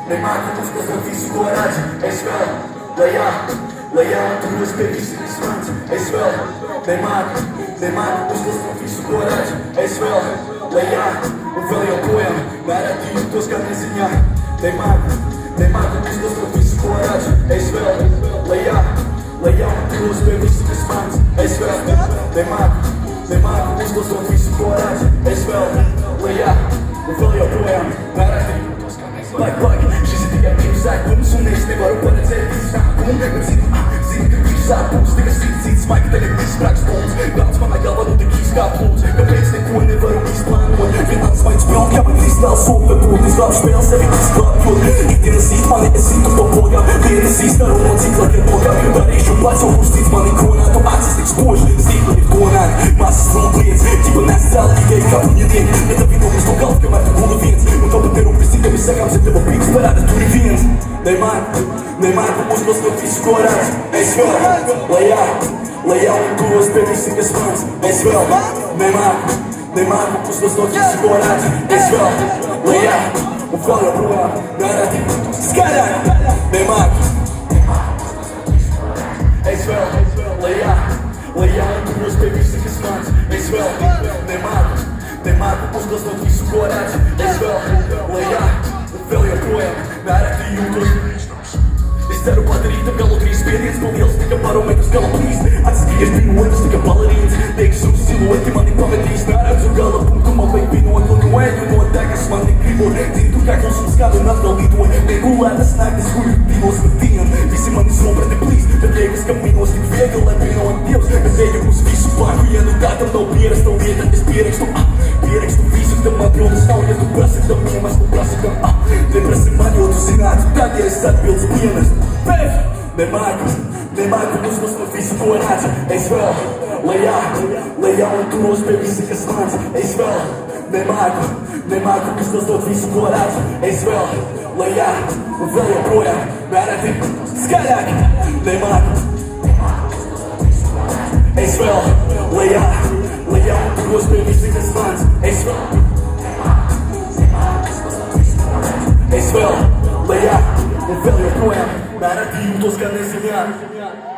Neymar com músicas não fiz coragem. Israel, Leia, tu não espelhiste nesse monte. Israel, Neymar com músicas não fiz coragem. Israel, Leia, o velho poema. Narativo, tos camisinha. Neymar com músicas não fiz coragem. Israel, Leia, tu não espelhiste nesse monte. Israel, Neymar com músicas não fiz coragem. Israel, Leia, o velho poema. Narativo. Bak, жизнь я писать, бум, сумнейшный вору, полицей, писать, бум, зин, писать, бум, стыка, сид, смайк, так, брак, спонс, гаунс, мама, голова, ну, такие скапнут, капец, не коины, вору, испланут, финанс, мать, спел, я бы кристалл, сумка, тут, из лап, шпел, сами, скапнут, и ты насить, маны, эсин, тупо бога, ты насить, старому, цикла, как бога, горещу, платил, пустить, маны, кона, то аксис, так споешь, стихла, не конан, масса, сумплец, типа, настал, и я, капу, не день, это видно, что галка, мать, буду венц, ну, то, бы, престигами, сакамся, ты, биг, парада, tu revenge. Neymar com músicas não fiz coragem. Israel, Leia, duas permissões fãs. Israel, Neymar com músicas não fiz coragem. Israel, Leia, o velho poema. Narativo, escaralho. Neymar, Israel, Leia, duas permissões fãs. Israel, Neymar com músicas não fiz coragem. Israel, Leia. Velho poema, narativo. Isto o padrinho, pelo triste experience. Com eles fica para o meio dos galopins. Há de seguir as piruetas, fica balarins. Deixa o silhuete, manda em paladins. Naranjo, galapum, como uma baby. No ângulo, no ego, no ataque, se manda incrível. Sinto que há consumescado, nada lido. Regulada, snack, desculho, pimos, metiam. Disse, mano, sombra de please. Tagueiros, caminhos, de vega, lembrino a Deus. Caseio, crucifixo, placo, e ando gata. Não pieras, não pieras, espieras, tu pieras, tu vício, da madrão, da história, do braço, da minha, mas do braço, da lembra semana, outro sinado, cadê esse sabe pelos penas? Neymar com músicas não fiz coragem. Israel, Leia, tu não espelhiste que as mãos. Israel, Neymar com músicas não fiz coragem. Israel, Leia, o velho poema. Narativo, escaralho. Neymar, Israel, Leia, tu não espelhiste que as mãos. Israel, Leia, o velho poema. Narativo, tos canezinha.